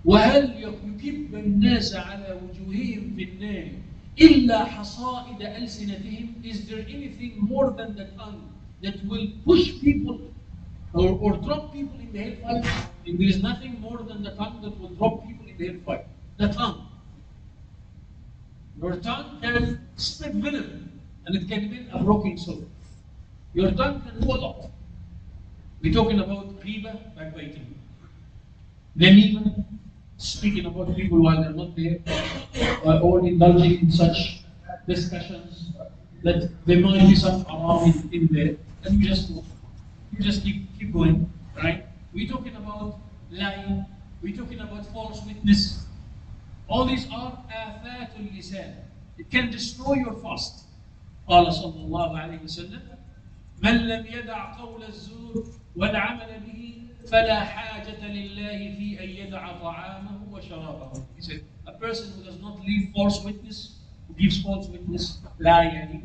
وهل يكب الناس على وجوههم في النار إلا حصائد ألسنتهم? Is there anything more than the tongue that will push people or drop people in the hellfire? And there is nothing more than the tongue that will drop people in the hellfire. The tongue. Your tongue can spit venom and it can mean a broken soul. Your tongue can do a lot. We're talking about riba, backbiting. Namima, speaking about people while they're not there, or indulging in such discussions that there might be some haram in there, and you just keep going, right? We're talking about lying, we're talking about false witness. All these are afatul lisan. It can destroy your fast. قال صلى الله عليه وسلم من لم يدع قول الزور والعمل به فلا حاجة لله في أن يدع طعامه وشرابه. He said, a person who does not leave false witness, who gives false witness, lie,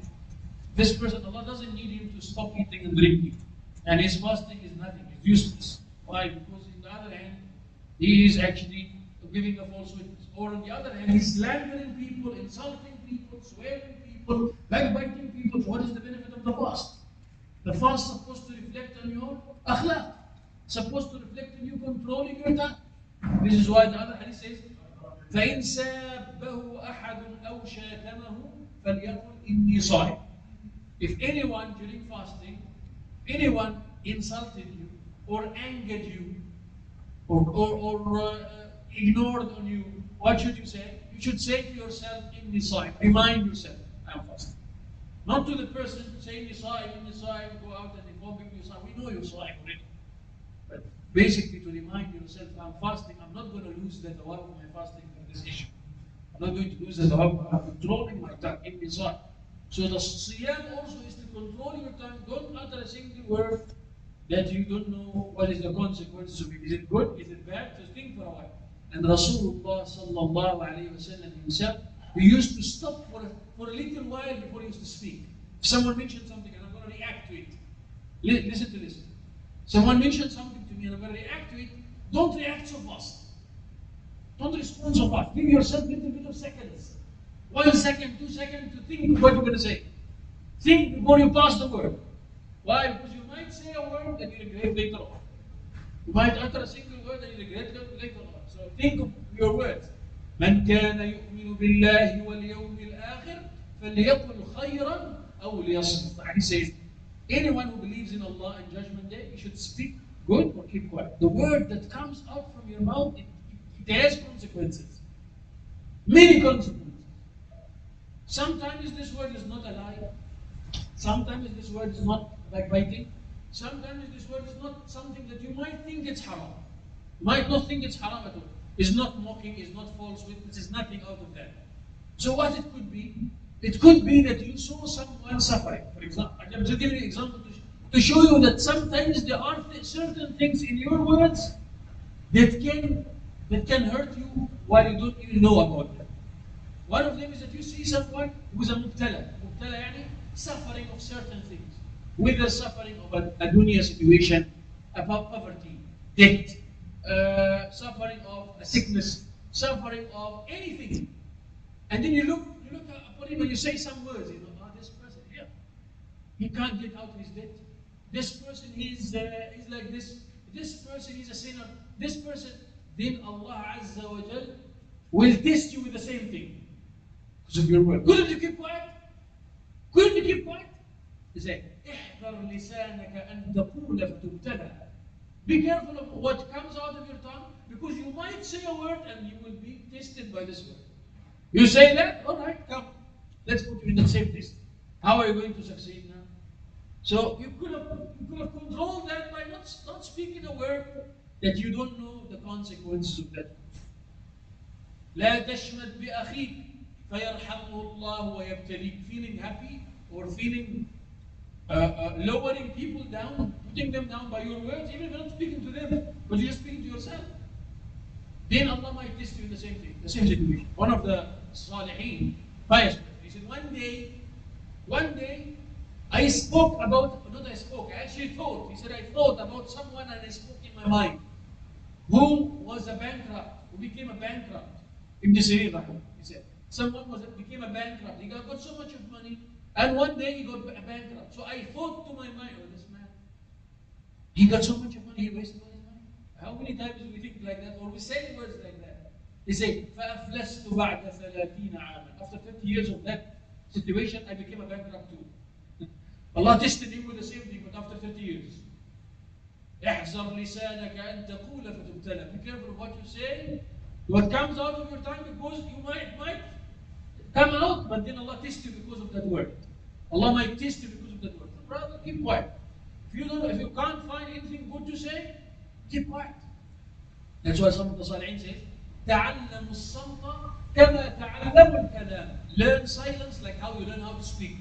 this person, Allah doesn't need him to stop eating and drinking. And his fasting is nothing, it's useless. Why? Because on the other hand, he is actually giving a false witness. Or on the other hand, he's slandering people, insulting people, swearing people, backbiting people. What is the benefit of the fast? The fast is supposed to reflect on your akhlaq. Supposed to reflect on you controlling your tongue. This is why the other hadith says, فَإِنْ سَابَّهُ أَحَدٌ أَوْ شَاتَمَهُ فَلْيَقُلْ إِنِّي صَائِمٌ. If anyone during fasting, anyone insulted you, or angered you, or ignored on you, what should you say? You should say to yourself, إِنِّي صَائِمٌ. Remind yourself, I am fasting. Not to the person saying, إِنِّي صَائِمٌ, go out and inform him, we know you're صائم already. But basically to remind yourself, I'm fasting, I'm not going to lose the thawab of my fasting for this issue. I'm not going to lose the thawab, I'm controlling my tongue, in nizar. So the siyam also is to control your tongue. Don't utter a single word that you don't know what is the consequences of it. Is it good? Is it bad? Just think for a while. And Rasulullah sallallahu alayhi wa sallam himself, he used to stop for a little while before he used to speak. If someone mentioned something and I'm going to react to it, listen to this. Someone mentioned something to me and I'm going to react to it, don't react so fast. Don't respond so fast. Give yourself a little bit of seconds. 1 second, 2 seconds to think of what you're going to say. Think before you pass the word. Why? Because you might say a word that you regret later on. You might utter a single word and you regret later on. So think of your words. من كان يؤمن بالله واليوم الآخر فليقل خيرا أو ليصمت. He says, anyone who believes in Allah and Judgment Day, you should speak good or keep quiet. The word that comes out from your mouth, it has consequences. Many consequences. Sometimes this word is not a lie. Sometimes this word is not backbiting. Sometimes this word is not something that you might think it's haram. You might not think it's haram at all. It's not mocking, it's not false witness, it's nothing out of that. So what it could be? It could be that you saw someone suffering. For example, I'm just giving you an example to show you that sometimes there are certain things in your words that can hurt you while you don't even know about them. One of them is that you see someone who's a mubtala. Mubtala yani suffering of certain things. Whether suffering of a dunya situation, about poverty, debt, suffering of a sickness, suffering of anything. And then you look upon him and you say some words, this person here, he can't get out of his debt. This person is like this. This person is a sinner. This person, then Allah Azza wa Jal will test you with the same thing. Because of your word. Couldn't you keep quiet? Couldn't you keep quiet? He said, احذر لسانك أن تقول فتبتلى. Be careful of what comes out of your tongue, because you might say a word and you will be tested by this word. You say that, all right, come, let's put you in the same test. How are you going to succeed now? So you could have controlled that by not speaking a word that you don't know the consequences of that. لا تشمت بأخيك فيرحمه الله ويبتليك. Feeling happy or feeling lowering people down, putting them down by your words, even if you're not speaking to them, but you're speaking to yourself. Then Allah might test you in the same thing, the same situation. One of the Salihin, pious person, he said, one day, I actually thought, he said, I thought about someone and I spoke in my mind, who was a bankrupt, He became a bankrupt. Ibn Sirin, he said, someone became a bankrupt. He got so much of money, and one day he got a bankrupt. So I thought to my mind, oh, this man, he got so much of money, he wasted all his money. How many times do we think like that, or we say words like that? He said, فَأَفْلَسْتُ بَعْدَ 30 عَامًا. After 30 years of that situation, I became a bankrupt too. Allah tested him with the same thing, but after 30 years. احذر لسانك أن تقول فتبتلى. Be careful of what you say. What comes out of your tongue, because you might come out, but then Allah tests you because of that word. Allah might test you because of that word. Brother, keep quiet. If you can't find anything good to say, keep quiet. That's why some of the Salihin say, تعلموا الصمت كما تعلموا الكلام. Learn silence like how you learn how to speak.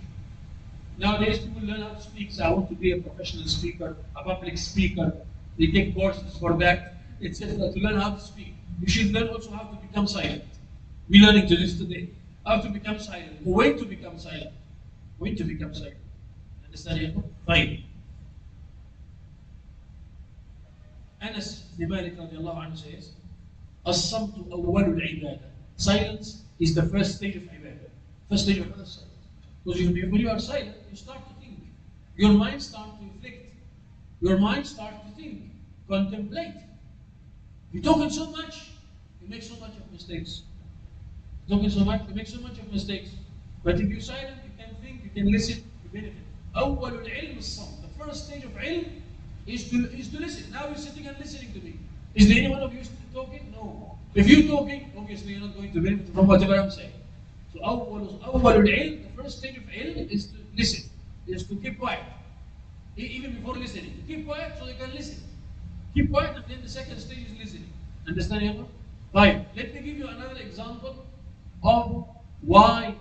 Nowadays, people learn how to speak. So I want to be a professional speaker, a public speaker. They take courses for that, etc. To learn how to speak. You should learn also how to become silent. We're learning to this today. How to become silent. When to become silent. When to become silent. Understand? Fine. Anas bin Malik radiallahu anhu says, الصمت أول العبادة. Silence is the first stage of ibadah. First stage of silence. Because when you are silent, you start to think. Your mind starts to reflect. Your mind starts to think, contemplate. You're talking so much, you make so much of mistakes. Talking so much, you make so much of mistakes. But if you're silent, you can think, you can listen, you benefit. أول العلم الصمت. The first stage of ilm is to listen. Now you're sitting and listening to me. Is there any one of you talking? No. If you're talking, obviously you're not going to benefit from whatever I'm saying. So أول العلم, the first stage of ilm is to listen, is to keep quiet. Even before listening, keep quiet so you can listen. Keep quiet, and then the second stage is listening. Understand, Yama? Right. Let me give you another example of why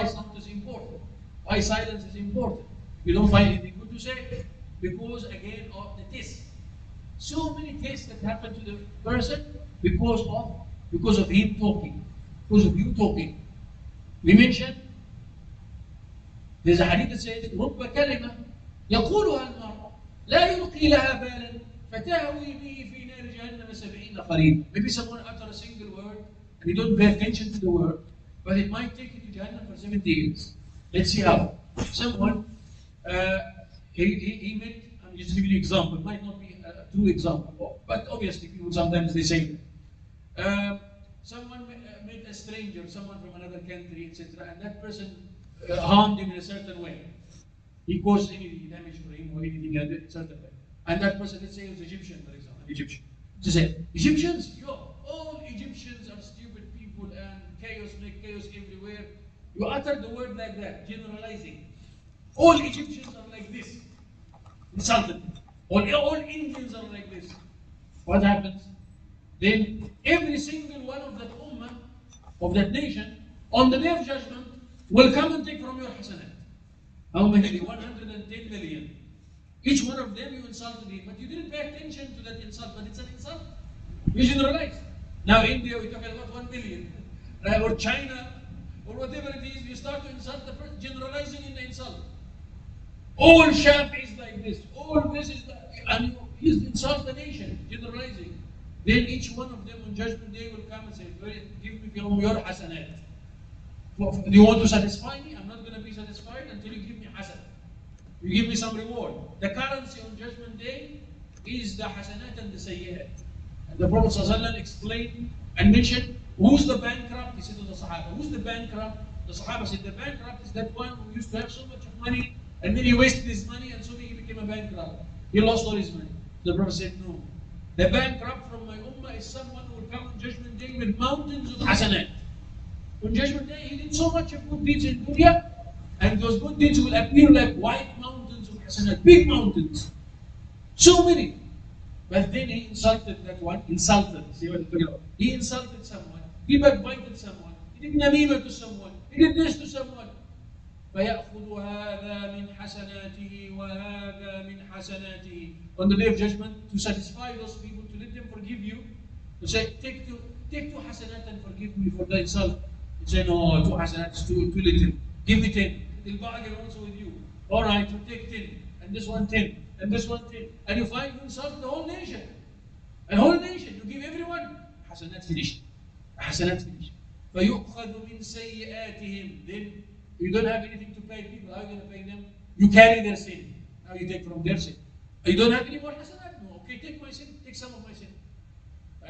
something is important. Why silence is important. If you don't find anything good to say, because again of the test. So many tests that happen to the person because of him talking, because of you talking. We mentioned there's a hadith that says رب كلمة يقولها المرء لا يلقي لها بالا فتهوي به في نار جهنم 70 خريف. Maybe someone utter a single word and you don't pay attention to the word, but it might take you to Jahannam for 70 years. Let's see how. Someone he met, I'm just giving you an example, it might not be a true example, but obviously people sometimes they say someone met a stranger, someone from another country, etc., and that person harmed him in a certain way. He caused any damage for him or anything in a certain way. And that person, let's say he was Egyptian, for example, Egyptian. To say, Egyptians, all Egyptians are stupid people and make chaos everywhere. You utter the word like that, generalizing. All Egyptians are like this. Insulted. All Indians are like this. What happens? Then every single one of that ummah, of that nation, on the day of judgment, will come and take from your hasanat. How many? 110 million. Each one of them you insulted him, but you didn't pay attention to that insult, but it's an insult. You generalize. Now India, we're talking about 1 million. Or China, or whatever it is, you start to insult the person, generalizing in the insult. All Sham is like this, all this is like, and you insult the nation, generalizing. Then each one of them on Judgment Day will come and say, give me from your hasanat. Do you want to satisfy me? I'm not going to be satisfied until you give me hasanat. You give me some reward. The currency on Judgment Day is the hasanat and the sayyi'at. And the Prophet ﷺ explained and mentioned, who's the bankrupt? He said to the Sahaba, who's the bankrupt? The Sahaba said, the bankrupt is that one who used to have so much of money, and then he wasted his money, and so he became a bankrupt. He lost all his money. The Prophet said, no. The bankrupt from my ummah is someone who will come on Judgment Day with mountains of hasanat. On Judgment Day, he did so much of good deeds in dunya, and those good deeds will appear like white mountains of hasanat, big mountains. So many. But then he insulted that one, see what I'm talking about? He insulted someone, he backbited someone, he did namima to someone, he did this to someone. فَيَأْخُذُ هَذَا مِنْ حَسَنَاتِهِ وَهَذَا مِنْ حَسَنَاتِهِ. On the day of judgment, to satisfy those people, to let them forgive you, to say, take two hasanat and forgive me for the insult. You say, no, 2 hasanat is too little. Give me 10. He'll bargain also with you. All right, you take 10, and this one 10, and this one 10. And you find you insult the whole nation. The whole nation, you give everyone حسنات finished. حسنات finished. فيؤخذ من سيئاتهم. Then you don't have anything to pay people. How are you going to pay them? You carry their sin. Now you take from their sin. You don't have any more hasanat. No. Okay, take my sin. Take some of my sin.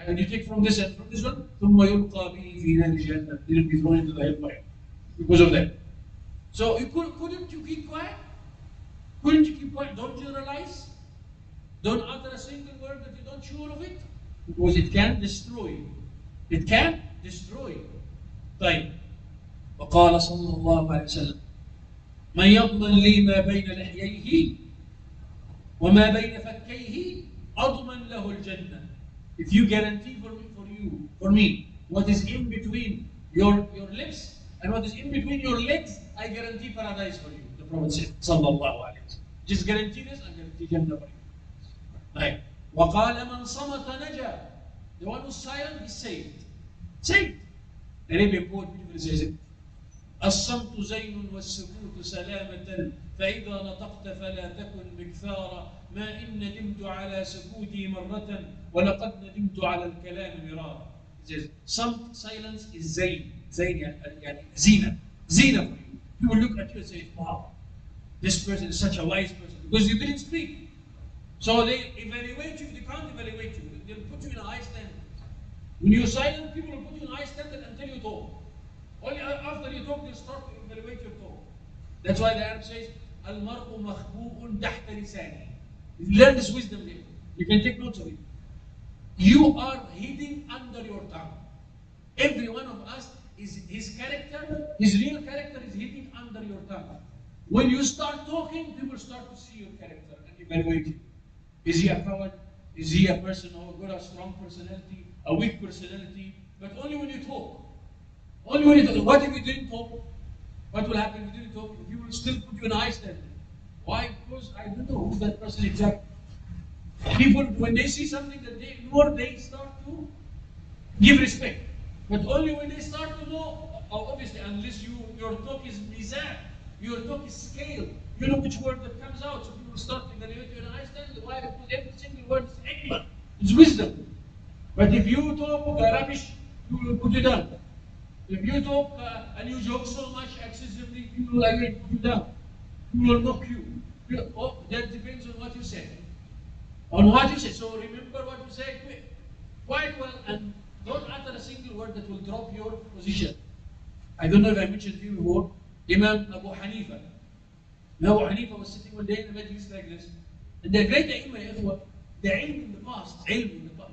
And you take from this and from this one. ثم يلقى به في نار جهنم. They will be thrown into the hellfire because of that. So couldn't you keep quiet? Couldn't you keep quiet? Don't generalize. Don't utter a single word that you're not sure of it, because it can destroy. It can destroy. طيب. وقال صلى الله عليه وسلم: من يضمن لي ما بين لحييه وما بين فكيه أضمن له الجنة. If you guarantee for me, what is in between your lips and what is in between your legs, I guarantee paradise for you. The Prophet said, sallallahu alaihi wasallam. Just guarantee this, I guarantee Jannah for you. Right. وقال من صمت نجا. The one who's silent is saved. Saved. The Arabian poet beautifully says it. الصمت زين والسكوت سلامة فإذا نطقت فلا تكن مكثارا ما إن ندمت على سكوتي مرة ولقد ندمت على الكلام مرارا. It says, some silence is zayn. Zayn يعني zina. Zina for you. You will look at you and say, wow, this person is such a wise person because you didn't speak. So they evaluate you. They can't evaluate you. They'll put you in a high standard. When you're silent, people will put you in a high standard until you talk. Only after you talk, they'll start to evaluate your talk. That's why the Arab says, "Al-mar'u makhbu'un tahta lisani." Learn this wisdom there. You can take notes of it. You are hidden under your tongue. Every one of us is his character, his real character is hidden under your tongue. When you start talking, people start to see your character and evaluate you. Is he a coward? Is he a person who got a strong personality, a weak personality? But only when you talk. Only when you talk. What if you didn't talk? What will happen if you didn't talk? If you will still put you in a high standard. Why? Because I don't know who's that person exactly. People, when they see something that they ignore, they start to give respect. But only when they start to know, obviously, unless your talk is mizan, your talk is scale, you know which word that comes out, so people start to evaluate you in a high standard. Why? Because every single word is hikmah, it's wisdom. But if you talk rubbish, people will put you down. If you talk and you joke so much excessively, people will again put you down. People will mock you. That depends on what you say. On what you say. So remember what you say quite well, and don't utter a single word that will drop your position. I don't know if I mentioned to you before, Imam Abu Hanifa. Abu Hanifa was sitting one day in the majlis like this. And the great Imam, the ilm in the past,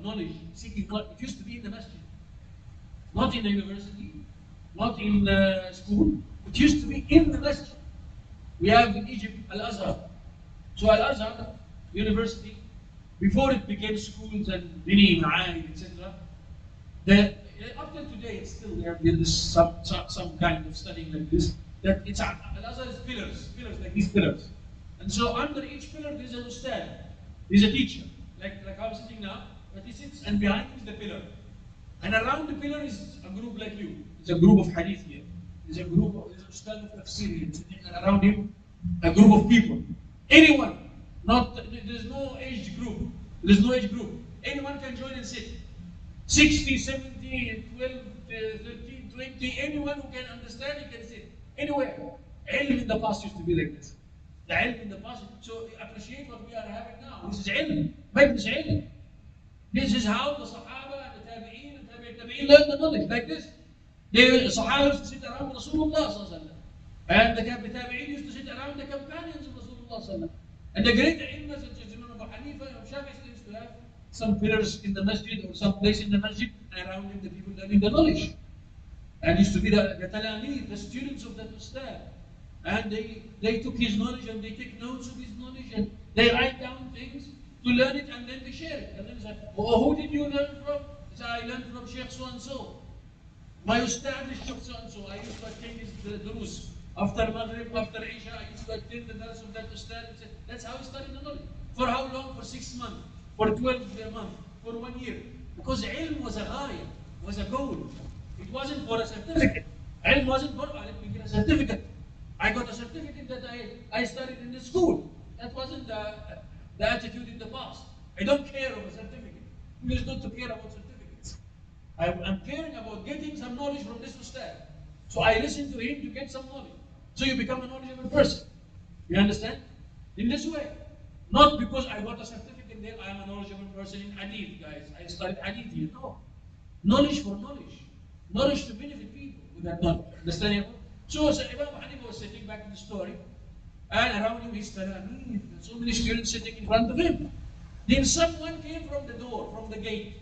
knowledge, seeking knowledge, it used to be in the masjid. Not in the university, not in school. It used to be in the masjid. We have in Egypt Al-Azhar. So Al-Azhar University, before it became schools and many ma'ahid, etc., up till today it's still there. There's some kind of studying like this. That it's Al-Azhar is pillars like these pillars. And so under each pillar there's an ustad, there's a teacher, like I'm sitting now, but he sits and behind him is the pillar. And around the pillar is a group like you. It's a group of hadith here. There's an ustad of tafsir here. And around him, a group of people. Anyone, there's no age group. There's no age group. Anyone can join and sit. 60, 70, 12, 13, 20, anyone who can understand, he can sit. Anywhere. Ilm in the past used to be like this. The ilm in the past. So appreciate what we are having now. This is ilm. Majlis ilm. This is how the Sahaba and the Tabi'een and Tabi'een learned the knowledge, like this. The Sahaba used to sit around Rasulullah. And the Tabi'een used to sit around the companions of Rasulullah. And the great Imams such as Imam Abu Hanifa and Shafi'i used to have some pillars in the masjid or some place in the masjid, and around him the people learning the knowledge. And used to be the talamid, the students of that ustad. And they took his knowledge and they take notes of his knowledge and they write down things to learn it, and then they share it. And then they say, oh, who did you learn from? He said, I learned from Sheikh so and so. My ustad is Sheikh so and so. I used to attend his durus. After Maghrib, after Isha, I used to attend the dars of that ustad. That's how he studied the knowledge. For how long? For 6 months, for 12 months, for 1 year. Because ilm was a ghaya, was a goal. It wasn't for a certificate. Ilm wasn't for, let me get a certificate. I got a certificate that I studied in the school. That wasn't the attitude in the past. I don't care about a certificate. People don't care about certificates. I'm caring about getting some knowledge from this ustad. So I listen to him to get some knowledge. So you become a knowledgeable person. You understand? In this way. Not because I got a certificate there, I am a knowledgeable person in hadith, guys. I studied hadith here. No. Knowledge for knowledge. Knowledge to benefit people with that knowledge. Understand? So Imam Hanifa was sitting back in the story, and around him he's telling so many students sitting in front of him. Then someone came from the door, from the gate,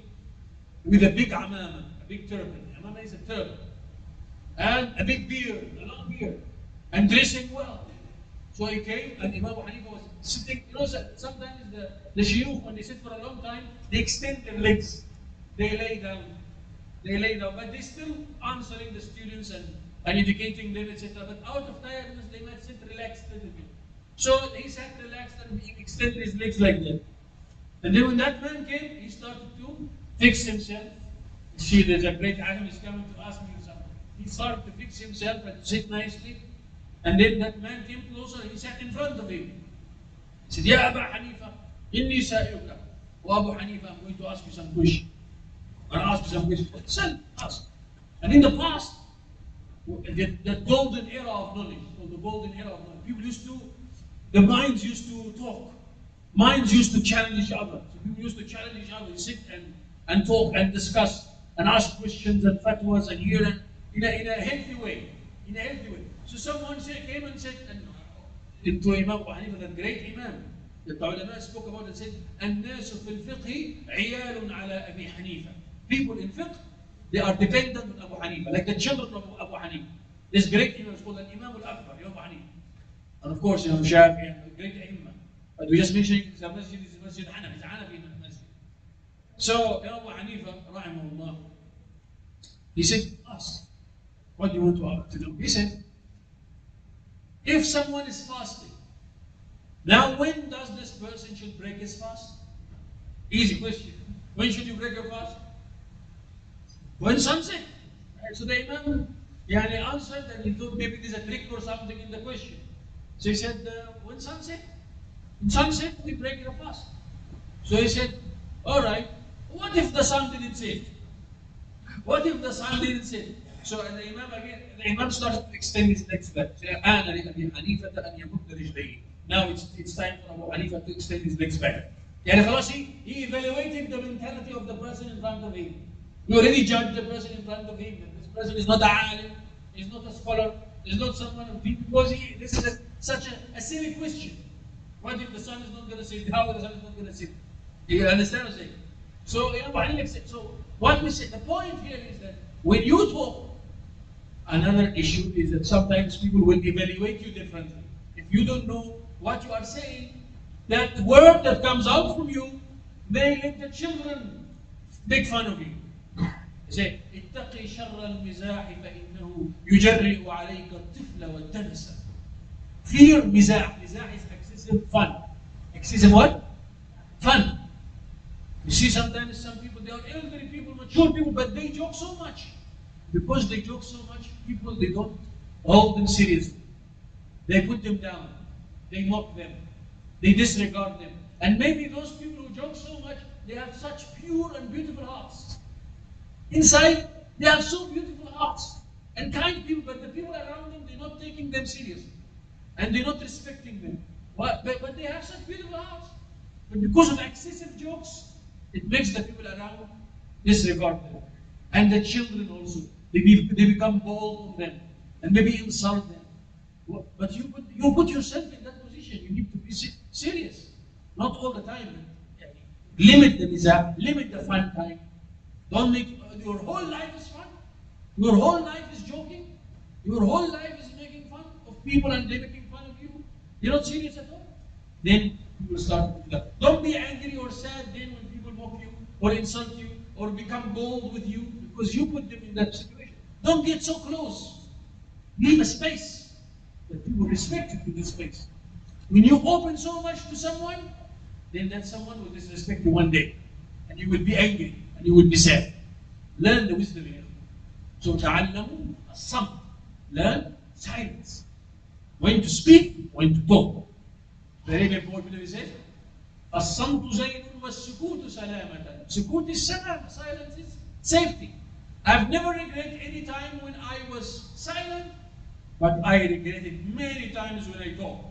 with a big amama, a big turban. Amama is a turban. And a big beard, a long beard, and dressing well. So he came, and Imam Hanifa was sitting. You know, sometimes the shuyukh, when they sit for a long time, they extend their legs. They lay down. They lay down, but they still answering the students and educating them, etc. But out of tiredness, they might sit relaxed a little bit. So he sat relaxed and he extended his legs like that. And then when that man came, he started to fix himself. See, there's a great alim is coming to ask me something. He started to fix himself and sit nicely. And then that man came closer and he sat in front of him. He said, Ya Abu Hanifa, inni sa'iuka. Wa Abu Hanifa, I'm going to ask you some question. I'm going to ask you some question. Sir, ask. And in the past, the golden era of knowledge, or the golden era of knowledge, people used to, the minds used to talk. Minds used to challenge each other. So people used to challenge each other, sit and talk and discuss and ask questions and fatwas and hear and in a healthy way. In a healthy way. So someone came and said, and to Imam Abu Hanifa, that great Imam, the ulama spoke about it, said, الناس في الفقه عيال على أبي حنيفة. People in fiqh, they are dependent on Abu Hanifa, like the children of Abu Hanifa. This great Imam is called an Imam al-Akbar, Abu Hanifa. And of course, Imam Shafi and great Imam. But we just mentioned the Masjid is Masjid Hanafi, it's a Hanafi Masjid. So Abu Hanifa, rahimahullah, he said, ask, what do you want to do? He said, if someone is fasting, now when does this person should break his fast? Easy question. When should you break your fast? When sunset. Right? So the Imam answered and he thought maybe there's a trick or something in the question. So he said, when sunset? In sunset, we break your fast. So he said, all right, what if the sun didn't set? What if the sun didn't set? So the Imam started to extend his legs back. Now it's time for Abu Hanifa to extend his legs back. He evaluated the mentality of the person in front of him. He already judged the person in front of him. This person is not a alim, he's not a scholar, he's not someone of deep, because this is such a silly question. What if the sun is not going to set? How the sun is not going to set? You understand what I'm saying? So Abu Hanifa said, so what we say, the point here is that when you talk, another issue is that sometimes people will evaluate you differently. If you don't know what you are saying, that word that comes out from you may let the children make fun of you. They say, اتقي شر المزاح فإنه يجرئ عليك الطفل والدنس. Fear mizah. Mizah is excessive fun. Excessive what? Fun. You see sometimes some people, they are elderly people, mature people, but they joke so much. Because they joke so much, people, they don't hold them seriously. They put them down. They mock them. They disregard them. And maybe those people who joke so much, they have such pure and beautiful hearts. Inside, they have so beautiful hearts and kind people, but the people around them, they're not taking them seriously. And they're not respecting them. But they have such beautiful hearts. But because of excessive jokes, it makes the people around disregard them. And the children also, they become bold on them and maybe insult them. But you put yourself in that position. You need to be serious. Not all the time. Limit the mizah, limit the fun time. Don't make your whole life is fun. Your whole life is joking. Your whole life is making fun of people and they making fun of you. You're not serious at all. Then you will start with that. Don't be angry or sad then when people mock you or insult you or become bold with you because you put them in that situation. Don't get so close. Leave a space that people respect you to this space. When you open so much to someone, then that someone will disrespect you one day. And you will be angry and you will be sad. Learn the wisdom here. So تعلموا الصمت. Learn silence. When to speak, when to talk. The Arabian poet says, الصمت زين والسكوت سلامة. Sukut is salam, silence is safety. I've never regretted any time when I was silent, but I regretted many times when I talk.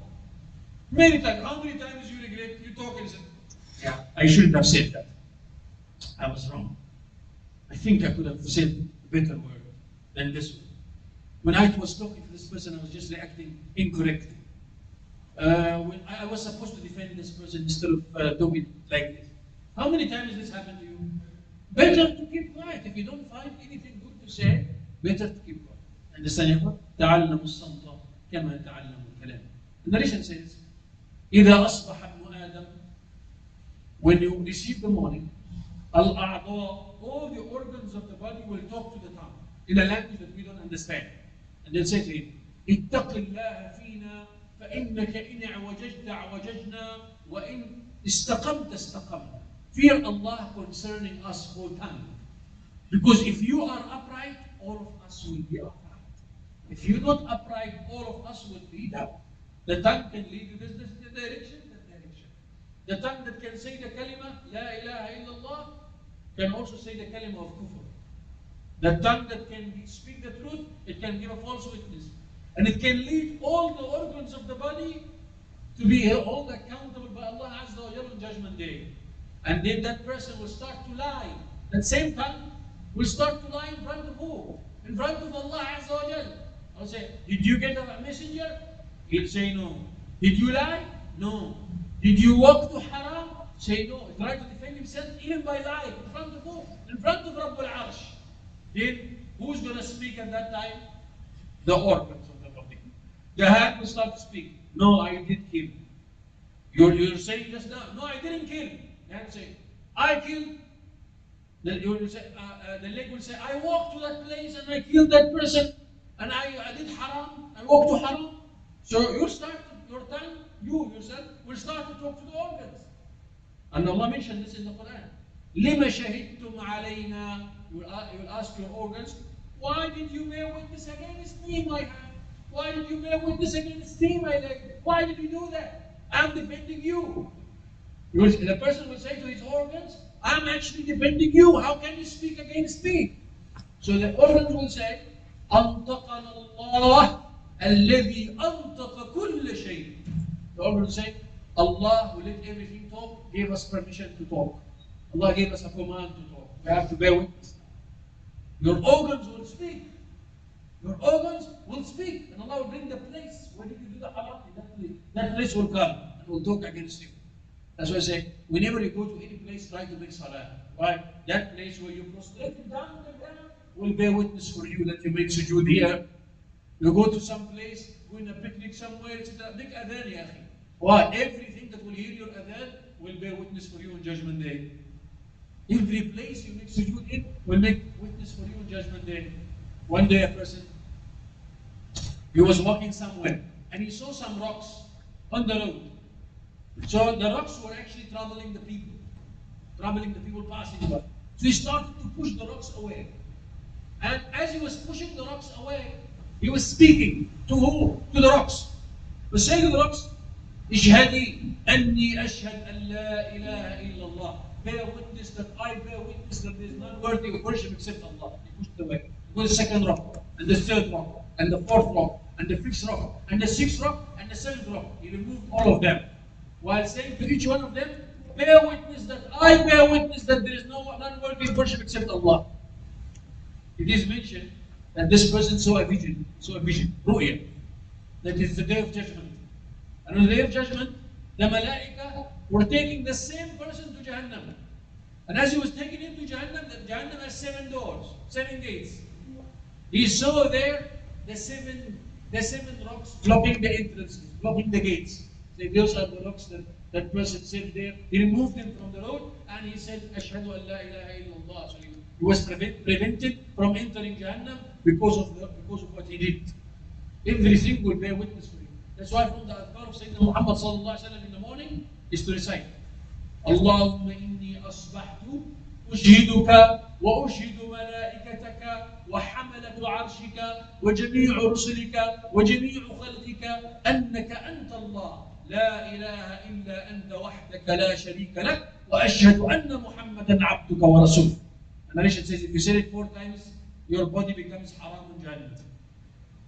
Many times. How many times you regret? You talk and say, yeah, I shouldn't have said that. I was wrong. I think I could have said a better word than this one. When I was talking to this person, I was just reacting incorrectly. When I was supposed to defend this person instead of doing it like this. How many times this happened to you? Better to keep quiet. If you don't find anything good to say, better to keep quiet. Understand, ya ikhwan? تعلموا الصمت كما تعلموا الكلام. The narration says, إذا أصبح ابن آدم, when you receive the morning, الأعضاء, all the organs of the body will talk to the tongue in a language that we don't understand. And they'll say to him, اتق الله فينا فإنك إن اعوججت اعوججنا وإن استقمت استقمنا. Fear Allah concerning us, O tongue. Because if you are upright, all of us will be upright. If you're not upright, all of us will be down. The tongue can lead you this direction, that direction. The tongue that can say the kalima, La ilaha illallah, can also say the kalima of kufr. The tongue that can speak the truth, it can give a false witness. And it can lead all the organs of the body to be held accountable by Allah Azza wa Jalla on Judgment Day. And then that person will start to lie. That same tongue will start to lie in front of who? In front of Allah Azza wa Jalla. I'll say, did you get a messenger? He'll say no. Did you lie? No. Did you walk to haram? Say no. He tried to defend himself even by lying. In front of who? In front of Rabbul Arsh. Then who's going to speak at that time? The organs of the body. The hand will start to speak. No, I did kill. You're saying just now, no, I didn't kill. The hand will say, I killed. The leg will say, I walked to that place and I killed that person and I did haram. I walked to haram. So your tongue, you yourself, will start to talk to the organs. And Allah mentioned this in the Quran. لِمَ شَهِدْتُمْ عَلَيْنَا. You will ask your organs, why did you bear witness against me, my hand? Why did you bear witness against me, my leg? Why did you do that? I'm defending you. The person will say to his organs, I'm actually defending you. How can you speak against me? So the organs will say, أَنْطَقَنَا اللَّهُ الَّذِي أَنْطَقَ كُلَّ شَيْءٍ. The organs will say, Allah who let everything talk, gave us permission to talk. Allah gave us a command to talk. We have to bear witness. Your organs will speak. Your organs will speak. And Allah will bring the place. Where did you do the haram? That place will come and will talk against you. That's why I say, whenever you go to any place, try to make salah. Why? That place where you prostrate down on the ground will bear witness for you that you make sujood here. You go to some place, go in a picnic somewhere, etc. Make adhan, ya akhi. Why? Everything that will hear your adhan will bear witness for you on Judgment Day. Every place you make sujood in will make witness for you on Judgment Day. One day a person, he was walking somewhere and he saw some rocks on the road. So the rocks were actually troubling the people passing by. So he started to push the rocks away. And as he was pushing the rocks away, he was speaking to who? To the rocks. He was saying to the rocks, Ishhadi anni ashhad an la ilaha illallah. Bear witness that I bear witness that there is none worthy of worship except Allah. He pushed it away. He goes the second rock, and the third rock, and the fourth rock, and the fifth rock, and the sixth rock, and the seventh rock. He removed all of them. While saying to each one of them, bear witness that I bear witness that there is none worthy of worship except Allah. It is mentioned that this person saw a vision, ru'ya, that is the day of judgment. And on the day of judgment, the malaika were taking the same person to Jahannam. And as he was taking him to Jahannam, Jahannam has 7 doors, 7 gates. He saw there the seven rocks blocking the entrances, blocking the gates. So those are the rocks that person said there. He removed them from the road and he said, Ashhadu an la ilaha illallah. So he was prevented from entering Jahannam because of what he did. Everything will bear witness for him. That's why from the adhkar of Sayyidina Muhammad sallallahu alaihi wasallam in the morning is to recite, Allahumma inni asbahtu ushhiduka wa ushhidu malaikataka wa hamalatu arshika wa jami'u rusulika wa jami'u khalqika annaka anta Allah la ilaha illa anta wahdaka la sharika lak wa ashhadu anna Muhammadan abduka wa rasuluh. The narration says if you say it 4 times your body becomes haram and jahannam.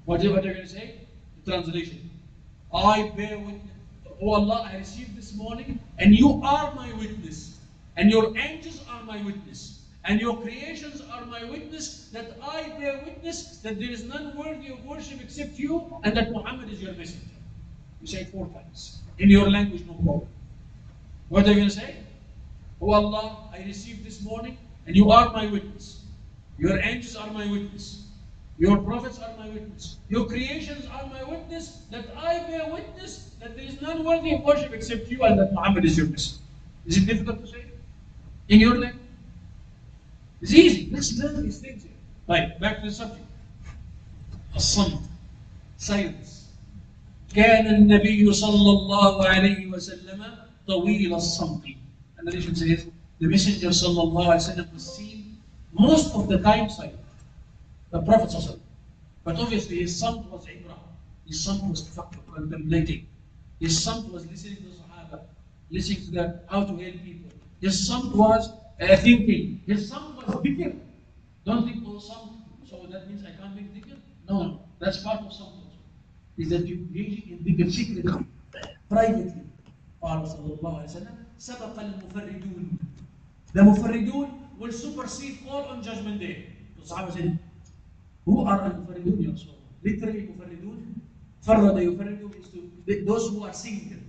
What are you going to say? The translation. I bear witness. Oh Allah, I received this morning, and you are my witness. And your angels are my witness. And your creations are my witness, that I bear witness that there is none worthy of worship except you, and that Muhammad is your messenger. You say it 4 times. In your language, no problem. What are you going to say? Oh Allah, I received this morning, and you are my witness. Your angels are my witness. Your prophets are my witness. Your creations are my witness, that I bear witness that there is none worthy of worship except you, and that Muhammad is your messenger. Is it difficult to say? In your language? It's easy. Let's learn these things here. Right, back to the subject. الصمت. Silence. كان النبي صلى الله عليه وسلم طويل الصمت. And the narration says, the Messenger صلى الله عليه وسلم was seen most of the time silent. The Prophet صلى الله عليه وسلم. But obviously his samt was ibrah. His samt was tafakkur, contemplating. His samt was listening to the Sahaba, listening to how to help people. His samt was thinking. His samt was dhikr. Don't think, oh, samt, so that means I can't make dhikr? No, that's part of samt also. Is that you engaging in dhikr secretly, privately. قال صلى الله عليه وسلم سبق المفردون. The mufarridun will supersede all on Judgment Day. The Sahaba said, who are al-mufarridun, Ya Rasulullah? Literally, mufarridun. Farrada yufarridu means to those who are single,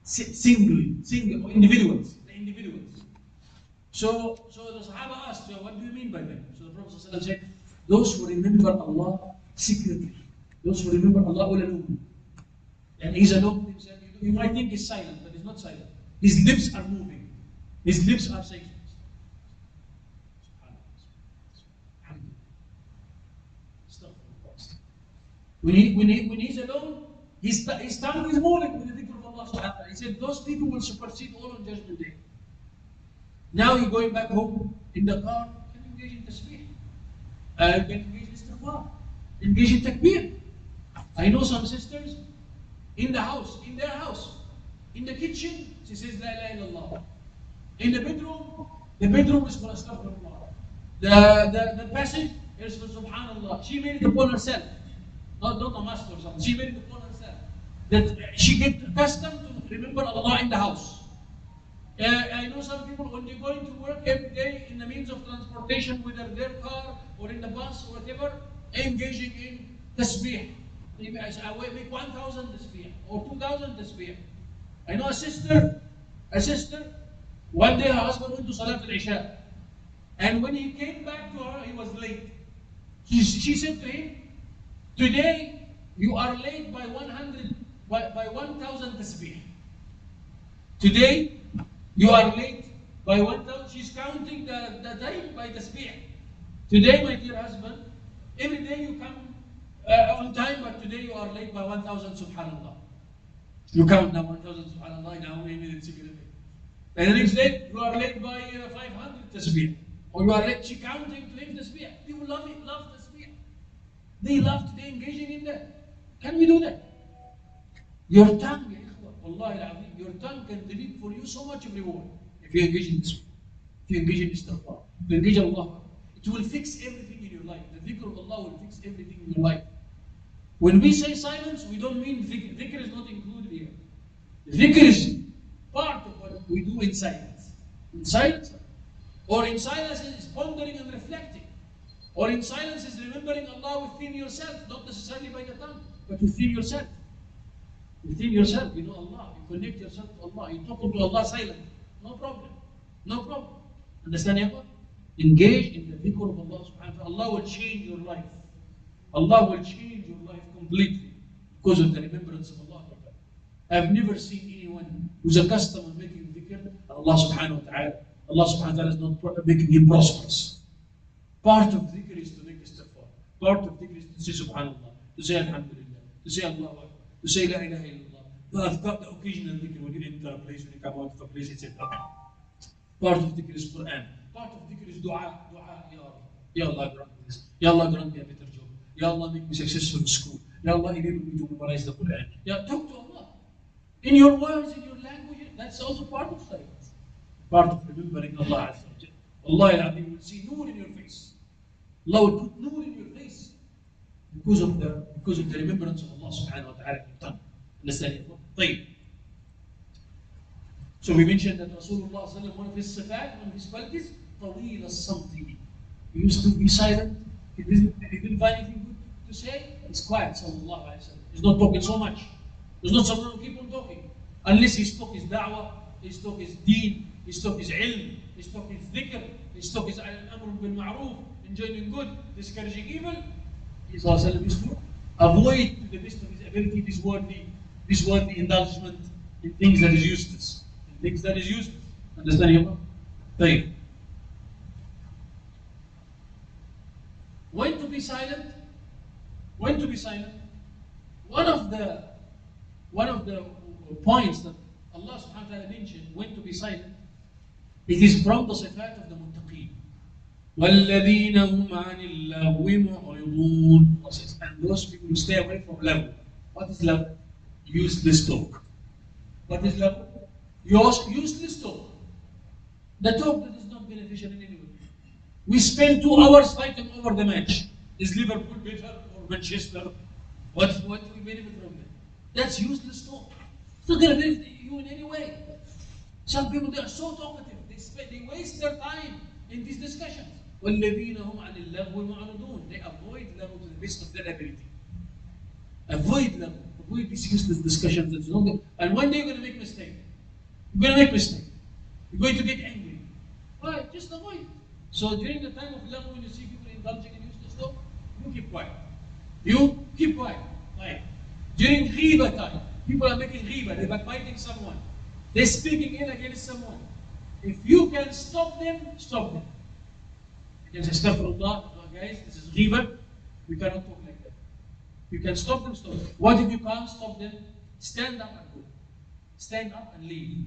single individuals, the individuals. So the Sahaba asked, so what do you mean by that? So the Prophet ﷺ said, those who remember Allah secretly, those who remember Allah alone, and he's alone with himself. You might think he's silent, but he's not silent. His lips are moving. His lips are saying. When he's alone, his tongue is moving with the dhikr of Allah subhanahu wa ta'ala. He said, those people will supersede all on Judgment Day. Now you're going back home in the car, you can engage in tasbih. You can engage in istighfar. Engage in takbir. I know some sisters in the house, in their house, in the kitchen, she says, La ilaha illallah. In the bedroom is for astaghfirullah. The passage is for subhanallah. She made it upon herself. Not a master or something. She made it upon herself. That she get accustomed to remember Allah in the house. I know some people, when they're going to work every day in the means of transportation, whether their car or in the bus or whatever, engaging in tasbih. I make 1,000 tasbih or 2,000 tasbih. I know a sister, one day her husband went to Salat al-Isha. And when he came back to her, he was late. She said to him, today you are late by 1,000 tasbih. Today you are late by 1,000. She's counting the time by tasbih. Today, my dear husband, every day you come on time, but today you are late by 1,000 subhanallah. You count now 1,000 subhanallah, now we need it. And the next day, you are late by 500 tasbih. Or you are late, she counting to him tasbih. People love tasbih. They love today engaging in that. Can we do that? Your tongue, Wallahi al-Azim, your tongue can deliver for you so much of reward if you engage in this. If you engage in istighfar, if you engage in Allah, it will fix everything in your life. The dhikr of Allah will fix everything in your life. When we say silence, we don't mean dhikr. Dhikr is not included here. Dhikr is part of what we do in silence. In silence, or in silence is pondering and reflecting. Or in silence is remembering Allah within yourself, not necessarily by the tongue, but within yourself. Within yourself, you know Allah, you connect yourself to Allah, you talk to Allah silently. No problem. No problem. Understand, Yaqub? Engage in the dhikr of Allah subhanahu wa ta'ala. Allah will change your life. Allah will change your life completely because of the remembrance of Allah. I've never seen anyone who's accustomed to making dhikr Allah subhanahu wa ta'ala. Allah subhanahu wa ta'ala is not making him prosperous. Part of dhikr is to make istighfar. Part of dhikr is to say subhanallah, to say alhamdulillah, to say Allah Akbar, to say la ilaha illallah. I've got the occasional dhikr when you enter a place, when you come out of a place, etc. Part of dhikr is Quran. Part of dhikr is dua. Ya Allah grant me this. Ya Allah grant me a better job. Ya Allah make me successful in school. Ya Allah enable me to memorize the Quran. Ya, talk to Allah. In your words, in your language, that's also part of silence. Part of remembering Allah Azza wa Jalla. Allah al-Azim will see noor in your face. Allah will put nur in your face because of the remembrance of Allah subhanahu wa ta'ala in your tongue. Understand it? طيب. So we mentioned that Rasulullah sallallahu alaihi wasallam, one of his sifat, one of his qualities, طويل الصمت. He used to be silent. He didn't find anything good to say. He's quiet, sallallahu alaihi wasallam. He's not talking so much. There's not someone who keep on talking. Unless he spoke his da'wah, he spoke his deen, he spoke his ilm, he spoke his dhikr, he spoke his amr bil ma'roof, enjoining good, discouraging evil. He sallallahu used to avoid to the best of his ability this worldly indulgement in things that is useless. In things that is useless. Understand you? طيب. When to be silent? When to be silent? One of the points that Allah subhanahu wa ta'ala mentioned when to be silent, it is from the sifat of the muttaqeen. وَالَّذِينَ هُمْ عَنِ اللَّغْوِ مُعْرِضُونَ. And those people who stay away from love. What is love? Useless talk. What is love? Useless talk. The talk that is not beneficial in any way. We spend 2 hours fighting over the match. Is Liverpool better or Manchester? What do we benefit from that? That's useless talk. It's not going to benefit you in any way. Some people, they are so talkative. They waste their time in these discussions. وَالَّذِينَ هُمْ عَنِ اللَّغْوِ مُعْرِضُونَ. They avoid laghu to the best of their ability. Avoid laghu. Avoid these useless discussions. That's not good. And one day you're going to make a mistake. You're going to make a mistake. You're going to get angry. Why? Just avoid. So during the time of laghu, when you see people indulging in useless talk, you keep quiet. You keep quiet. Right. During ghiba time, people are making ghiba, they're backbiting someone. They're speaking ill against someone. If you can stop them, stop them. You can say, astaghfirullah, guys, this is ghiba. We cannot talk like that. You can stop them, stop them. What if you can't stop them? Stand up and go. Stand up and leave.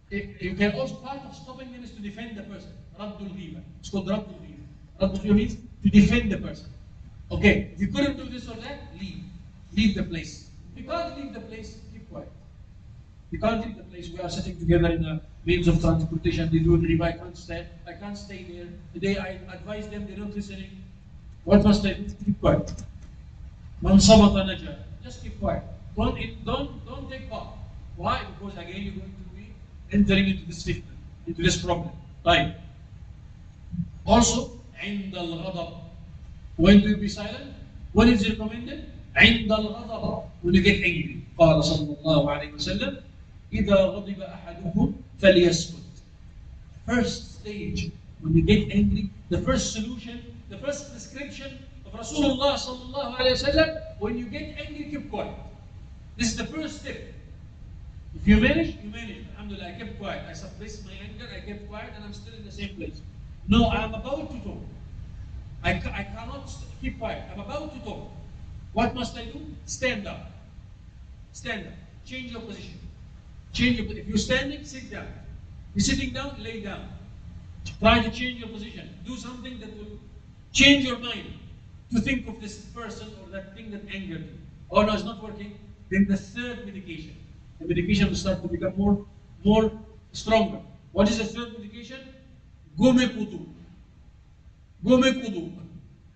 You can also, part of stopping them is to defend the person. Raddul ghiba. It's called raddul ghiba. Raddul ghiba means to defend the person. Okay, if you couldn't do this or that, leave. Leave the place. If you can't leave the place, keep quiet. You can't leave the place. We are sitting together in a means of transportation. They do riba. I can't stay there. Today I advise them. They're not listening. What must I do? Keep quiet. Man sabata naja. Just keep quiet. Don't take part. Why? Because again you're going to be entering into this fitna, into this problem. Right. Also, عند الغضب. When do you be silent? When is it recommended? عند الغضب. When you get angry. قال صلى الله عليه وسلم إذا غضب أحدكم فليسكت. First stage, when you get angry, the first solution, the first prescription of Rasulullah صلى الله عليه وسلم, when you get angry, keep quiet. This is the first step. If you manage, you manage. Alhamdulillah, I kept quiet. I suppressed my anger, I kept quiet, and I'm still in the same place. No, I'm about to talk. I cannot keep quiet. I'm about to talk. What must I do? Stand up. Stand up. Change your position. Change your position. If you're standing, sit down. You're sitting down, lay down. Try to change your position. Do something that will change your mind to think of this person or that thing that angered you. Oh no, it's not working. Then the third medication. The medication will start to become more stronger. What is the third medication? Go make wudu. Go make wudu.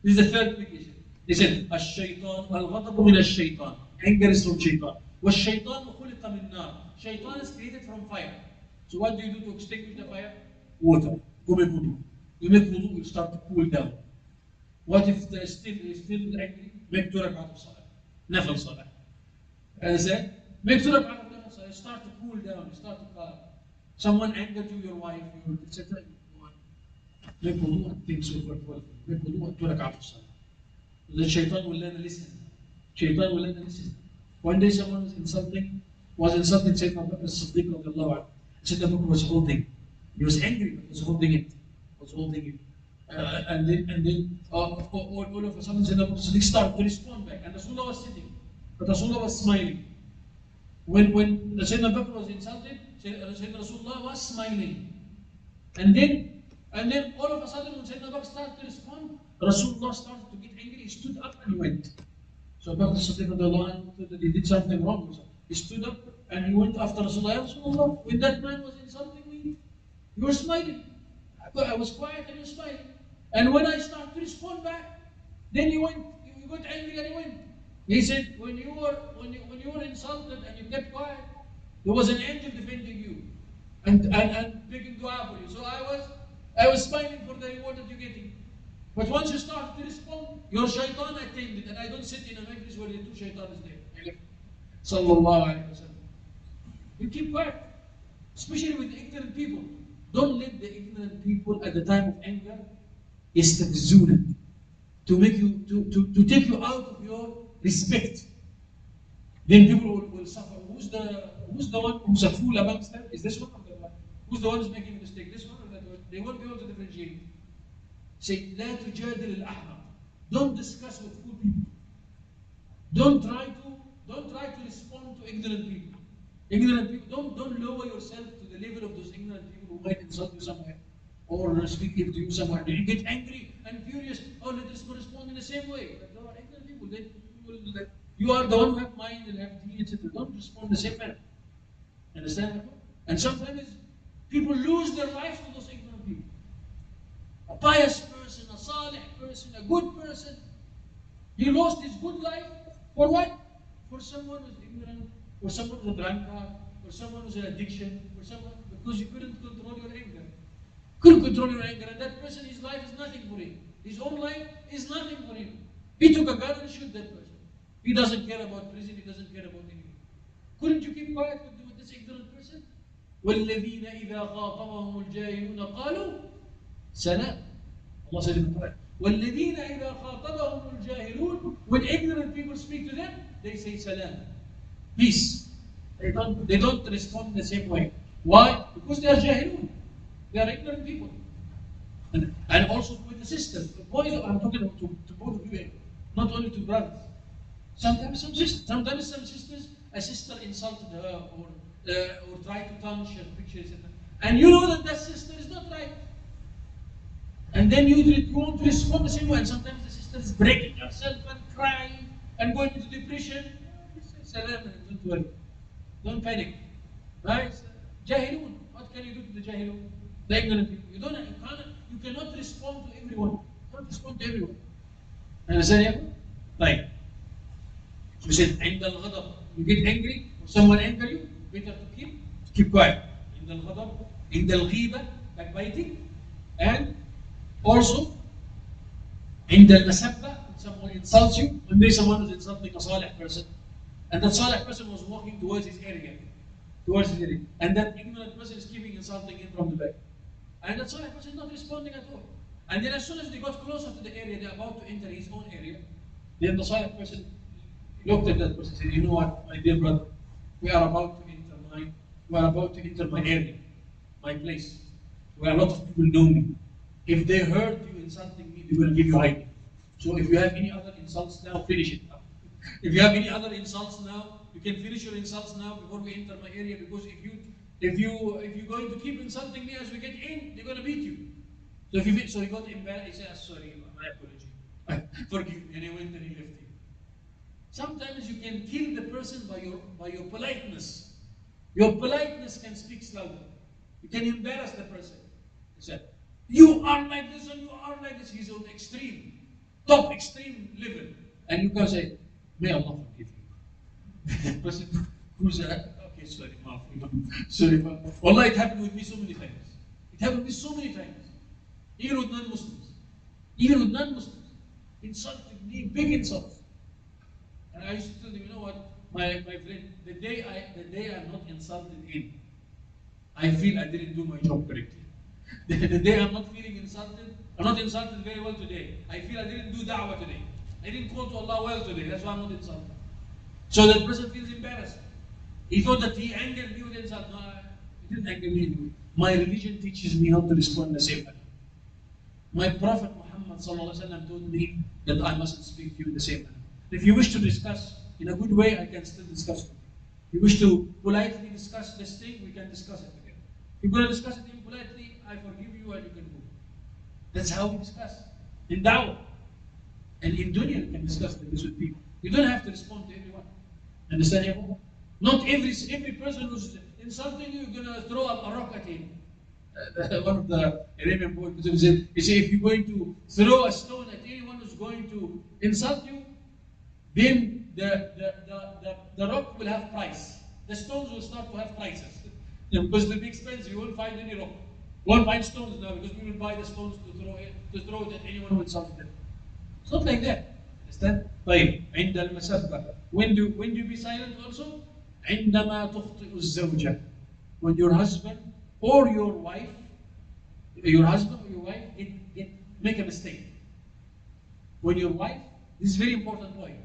This is the third medication. They said, الشيطان الغضب من الشيطان. Anger is from shaitan. والشيطان خلق من نار. Shaitan is created from fire. So what do you do to extinguish the fire? Water. Go make wudu. You make wudu, will start to cool down. What if they're still angry? Make 2 rak'at of salah. Nafil salah. As I said, make 2 rak'at of nafil salah. Start to cool down. Start to calm. Someone angered you, your wife, your etc. Make wudu and think so for make wudu and 2 rak'at of salah. The shaitan will learn to listen. Shaitan will learn to listen. One day someone was insulting Sayyidina Abu Bakr as-Siddiq radiallahu anhu. Sayyidina Abu Bakr was holding. He was angry, but was holding it. And then all of a sudden Sayyidina Abu Bakr as-Siddiq started to respond back. And Rasulullah was sitting. But Rasulullah was smiling. When Sayyidina Abu Bakr was insulted, Sayyidina Rasulullah was smiling. And then all of a sudden when Sayyidina Abu Bakr started to respond, Rasulullah started to get angry. He stood up and he went. So Abu Bakr as-Siddiq thought that he did something wrong. He stood up and he went after Rasulullah. Rasulullah, when that man was insulting me, you were smiling. I was quiet and you were smiling. And when I start to respond back, then he went, he got angry and he went. He said, when you were insulted and you kept quiet, there was an angel defending you and making dua for you. So I was smiling for the reward that you're getting. But once you start to respond, your shaitan attended, and I don't sit in a majlis where the two shaitan is there. Sallallahu alayhi wa sallam. You keep quiet, especially with ignorant people. Don't let the ignorant people at the time of anger yastafzuna, to make you to take you out of your respect. Then people will suffer. Who's the one who's a fool amongst them? Is this one or that one? Who's the one who's making a mistake? This one or that one? They won't be able to differentiate. Say, لا تجادل الأحمق. Don't discuss with fool people. Don't try to respond to ignorant people. Ignorant people, don't lower yourself to the level of those ignorant people who might insult you somewhere or speak ill to you somewhere. Then you get angry and furious. Oh, let us respond in the same way. But there are ignorant people. You are the one who have mind and have deen, etc. Don't respond the same manner. Understand? And sometimes people lose their lives to those ignorant people. A pious person, a salih person, a good person, he lost his good life for what? For someone who's ignorant, for someone who's a drunkard, for someone who's an addiction, for someone because you couldn't control your anger. Couldn't control your anger, and that person, his life is nothing for him. His own life is nothing for him. He took a gun and shoot that person. He doesn't care about prison, he doesn't care about anything. Couldn't you keep quiet with this ignorant person? وَالَّذِينَ إِذَا خَاطَبَهُمُ الْجَاهِلُونَ قَالُوا سَلَامٌ. Allah said in the Quran. وَالَّذِينَ إِذَا خَاطَبَهُمُ الْجَاهِلُونَ. When ignorant people speak to them, they say salam. Peace. They don't respond the same way. Why? Because they are jahilun. They are ignorant people. And also with the sisters. Boys, I'm talking to both of you here, not only to brothers. Sometimes some sisters, a sister insulted her or tried to tarnish her picture, etc. And you know that sister is not right. And then you want to respond the same way. And sometimes the sister is breaking herself and crying and going into depression. Salam, don't worry. Don't panic. Right? Jahilun. What can you do to the jahilun? The ignorant people. You cannot respond to everyone. Don't respond to everyone. Understand? Right. We said, عند الغضب. You get angry, or someone anger you, better to keep quiet. عند الغضب, عند الغيبة, backbiting, and also عند المسبة, when someone insults you, when there's someone who's insulting a salih person, and that salih person was walking towards his area, and that ignorant person is keeping insulting him from the back, and that salih person is not responding at all. And then as soon as they got closer to the area, they're about to enter his own area, then the salih person looked at that person and said, you know what, my dear brother, we are about to enter my area, my place, where a lot of people know me. If they heard you insulting me, they will give you hiding. So if you have any other insults now, finish it now. If you have any other insults now, you can finish your insults now before we enter my area, because if you're going to keep insulting me as we get in, they're going to beat you. So he got embarrassed. He said, sorry, my apology. Forgive me. And he went and he left him. Sometimes you can kill the person by your politeness. Your politeness can speak louder. You can embarrass the person. He said, you are like this and you are like this. He's on top extreme level. And you can say, may Allah forgive you. The person who's okay, sorry, maaf. Sorry, maaf. Wallah, it happened with me so many times. Even with non-Muslims. Insulted me, big insults. And I used to tell them, you know what, my friend, the day I'm not insulted in, I feel I didn't do my job correctly. The day I'm not feeling insulted, I'm not insulted very well today. I feel I didn't do da'wah today. I didn't call to Allah well today. That's why I'm not insulted. So that person feels embarrassed. He thought that he angered me with insult. No, he didn't anger me anyway. My religion teaches me not to respond the same way. My Prophet Muhammad told me that I mustn't speak to you the same way. If you wish to discuss in a good way, I can still discuss with you. If you wish to politely discuss this thing, we can discuss it together. If you're going to discuss it impolitely, I forgive you and you can go. That's how we discuss. In da'wah. And in dunya, you can discuss this with people. You don't have to respond to everyone. Understand, everyone? Not every person who's insulting you, you're going to throw a rock at him. One of the Arabian poets said, he said, if you're going to throw a stone at anyone who's going to insult you, then the rock will have price. The stones will start to have prices. Because it'll be expensive, you won't find any rock. You won't find stones now because we will buy the stones to throw it at anyone who insults them. It's not like that. Understand? طيب عند المسبة. When do you be silent also? عندما تخطئ الزوجة. When your husband or your wife make a mistake. When your wife, this is a very important point.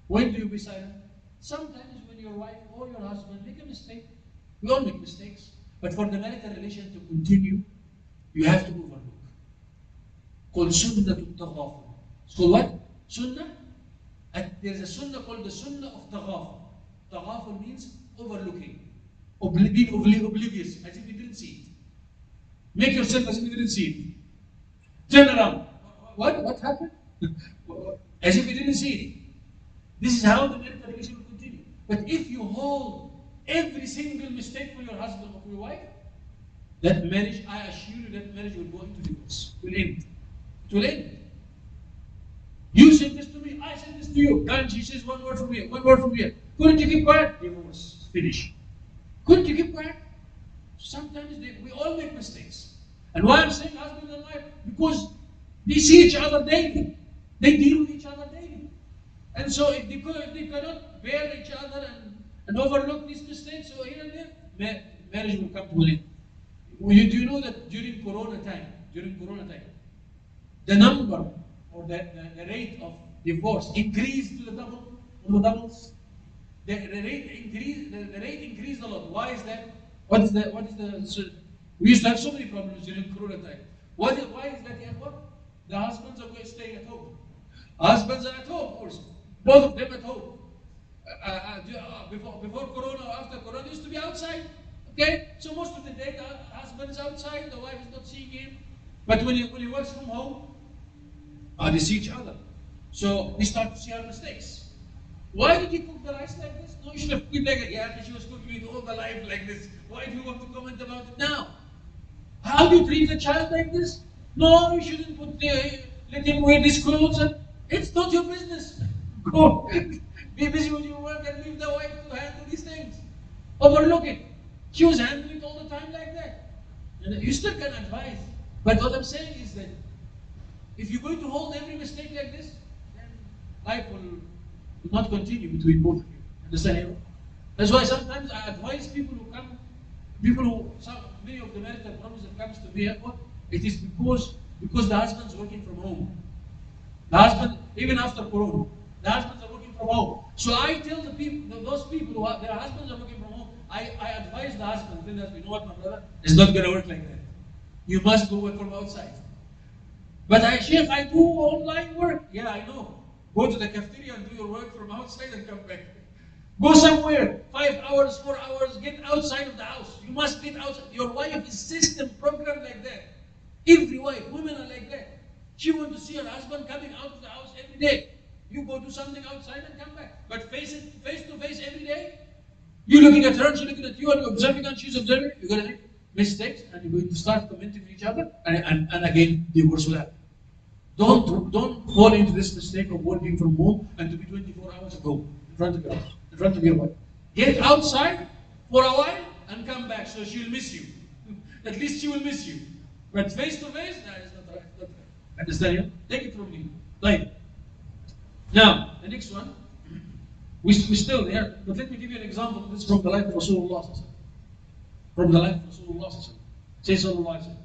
When do you be silent? Sometimes when your wife or your husband make a mistake. We all make mistakes. But for the marital relation to continue, you have to overlook. Called Zeenatul. It's called what? Sunnah. And there's a sunnah called the sunnah of taghaful. Taghaful means overlooking. Being oblivious, as if you didn't see it. Make yourself as if you didn't see it. Turn around. What happened? As if you didn't see it. This is how the marital relation will continue. But if you hold every single mistake for your husband or for your wife, that marriage, I assure you, that marriage will go into divorce. It will end. It will end. You said this to me, I said this to you. And she says one word from here, one word from here. Couldn't you keep quiet? Divorce. Finish. Couldn't you keep quiet? Sometimes we all make mistakes. And why I'm saying husband and wife? Because they see each other daily. They deal with each other daily. And so if they cannot bear each other and overlook these mistakes, so here and there, marriage will come to an end. Do you know that during Corona time, the number or the rate of divorce increased to the doubles? The rate increased a lot. Why is that? We used to have so many problems during Corona time. Why is that? The husbands are staying at home. Husbands are at home also. Both of them at home. Before Corona or after Corona, they used to be outside. Okay? So most of the day, the husband is outside, the wife is not seeing him. But when he works from home, they see each other. So we start to see our mistakes. Why did you cook the rice like this? No, you should have cooked like that. Yeah, she was cooking it all the life like this. Why do you want to comment about it now? How do you treat the child like this? No, you shouldn't let him wear these clothes. It's not your business. Go. Be busy with your work and leave the wife to handle these things. Overlook it. She was handling it all the time like that. And you still can advise. But what I'm saying is that if you're going to hold every mistake like this, then life will not continue between both of you. Understand? That's why sometimes I advise people who come, many of the marital problems that comes to me, it is because the husband's working from home. The husband, even after Corona, the husbands are working from home. So I tell those people who their husbands are working from home, I advise the husband, tell us, you know what, my brother, it's not going to work like that. You must go work from outside. But Sheikh, I do online work. Yeah, I know. Go to the cafeteria and do your work from outside and come back. Go somewhere, 5 hours, 4 hours, get outside of the house. You must get outside. Your wife is system programmed like that. Every wife, women are like that. She wants to see her husband coming out of the house every day. You go do something outside and come back. But face to face every day, you're looking at her, she's looking at you, and you're observing and she's observing. You're going to make mistakes and you're going to start commenting on each other, and again, divorce will happen. Don't fall into this mistake of working from home and to be 24 hours at home in front of your wife. Get outside for a while and come back so she'll miss you. At least she will miss you. But face to face, that is not right. Understand? Take it from me. Right. Now, the next one, we're still there, but let me give you an example. This is from the life of Rasulullah. From the life of Rasulullah. Say Sallallahu Alaihi Wasallam.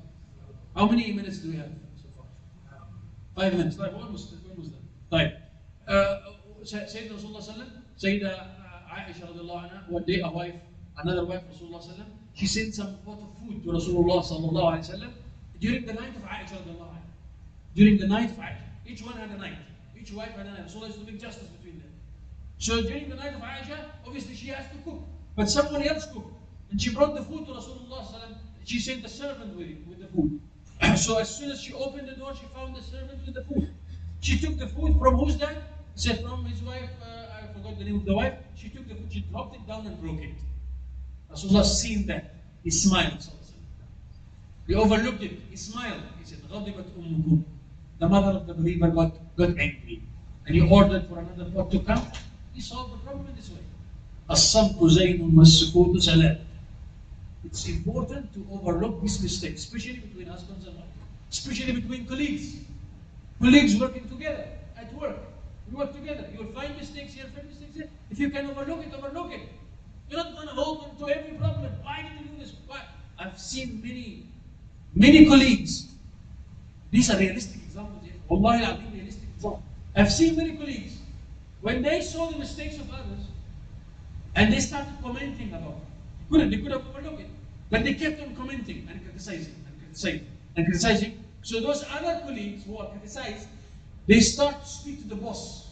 How many minutes do we have so far? 5 minutes. Like, almost done. Right. Sayyidina Rasulullah, Sayyida Aisha radiallahu anha, one day another wife of Rasulullah, she sent some pot of food to Rasulullah sallallahu alaihi wasallam during the night of Aisha radiallahu anha. During the night of Aisha. Each one had a night. Each wife had a night. Rasulullah used to make justice between them. So during the night of Aisha, obviously she has to cook. But someone else cooked. And she brought the food to Rasulullah sallallahu alaihi wasallam. She sent the servant with the food. So as soon as she opened the door, she found the servant with the food. She took the food from who's that? Said from his wife, I forgot the name of the wife. She took the food, she dropped it down and broke it. Rasulullah seen that. He smiled. He overlooked it. He smiled. He said, غضبت أمكم. The mother of the believer got angry. And he ordered for another pot to come. He solved the problem in this way. الصمت زين والسكوت سلام. It's important to overlook these mistakes, especially between husbands and wives, especially between colleagues. Colleagues working together at work. You work together. You'll find mistakes here, find mistakes here. If you can overlook it, overlook it. You're not going to hold on to every problem. Why did you do this? Why? I've seen many colleagues. These are realistic examples here. Wallahi, I'll give realistic examples. I've seen many colleagues, when they saw the mistakes of others, and they started commenting about it. They could have overlooked it. But they kept on commenting and criticizing and criticizing and criticizing. So those other colleagues who are criticized, they start to speak to the boss.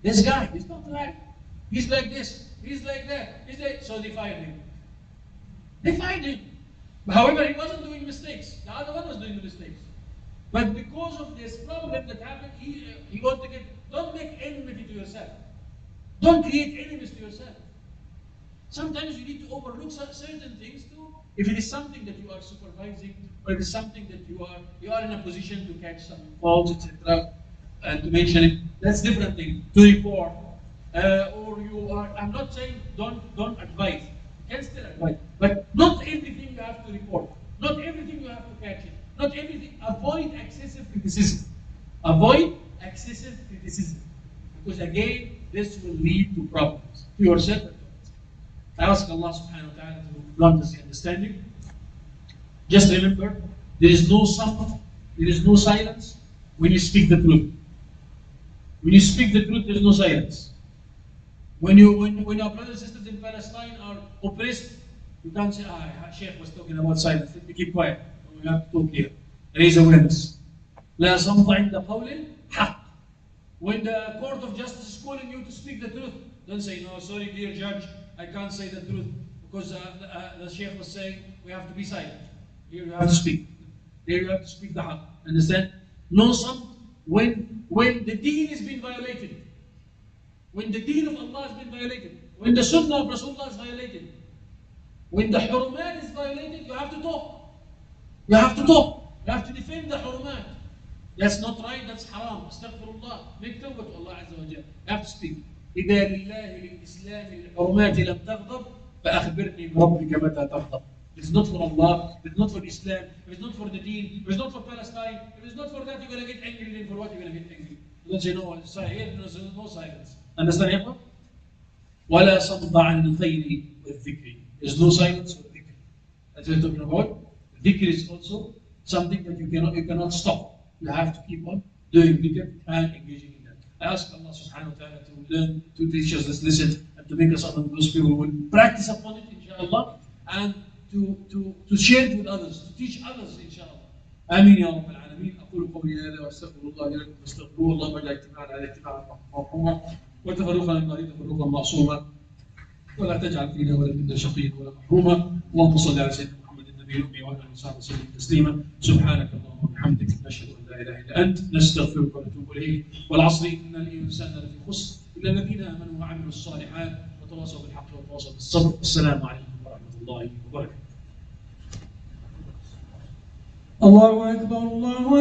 This guy, he's not right. He's like this, he's like that, he's like... So they fired him. They fired him. However, he wasn't doing mistakes. The other one was doing the mistakes. But because of this problem that happened, he wanted to get... Don't make enmity to yourself. Don't create enemies to yourself. Sometimes you need to overlook certain things too. If it is something that you are supervising, or it is something that you are in a position to catch some faults, etc., and to mention it, that's different thing. To report, or you are. I'm not saying don't advise. You can still advise, but not everything you have to report. Not everything you have to catch it. Not everything. Avoid excessive criticism. Avoid excessive criticism, because again, this will lead to problems to yourself and to others. I ask Allah subhanahu wa ta'ala to grant us the understanding. Just remember, there is no samt, there is no silence when you speak the truth. When you speak the truth, there is no silence. When our brothers and sisters in Palestine are oppressed, you can't say, Sheikh was talking about silence, let me keep quiet. We have to talk here. Raise awareness. لا صمت عند قول حق. When the court of justice is calling you to speak the truth, don't say, no, sorry, dear judge, I can't say the truth, because the Sheikh was saying we have to be silent. Here you have to speak. Here you have to speak the haqq. Understand? No samt when the deen is being violated. When the deen of Allah has been violated. When the sunnah of Rasulullah is violated. When the hurumat is violated, you have to talk. You have to talk. You have to defend the hurumat. That's not right, that's haram. Astaghfirullah. Make tawbah to Allah Azza wa Jalla. You have to speak. إذا لله للإسلام الحرمات لم تغضب فأخبرني بربك متى تغضب. If it's not for Allah, if it's not for Islam, if it's not for the deen, if it's not for Palestine, if it's not for that, you're going to get angry. Then for what you're going to get angry? You don't say no, no silence. Understand, Yaqub? ولا صمت عن الخير والذكر. There's no silence for dhikr. That's what we're talking about. Dhikr is also something that you cannot stop. You have to keep on doing dhikr and engaging in that. I ask Allah subhanahu wa ta'ala to learn, to teach us this lesson, and to make us among those people who will practice upon it, inshallah, and to share it with others, to teach others, inshallah. آمين يا رب العالمين. أقول قولي هذا وأستغفر الله لي ولكم فاستغفروه. اللهم اجعل اجتماعنا على اتباع مرحوما وتفرقنا من مريض تفرقا معصوما ولا تجعل فينا ولا منا شقيا ولا محروما. اللهم صل على سيدنا محمد النبي الأمي وعلى آله وصحبه وسلم تسليما. سبحانك اللهم وبحمدك نشهد أن لا إله إلا أنت نستغفرك ونتوب إليك. والعصر إن الإنسان لفي خسر إلا الذين آمنوا وعملوا الصالحات وتواصوا بالحق وتواصوا بالصبر. السلام عليكم ورحمة الله وبركاته. الله أكبر الله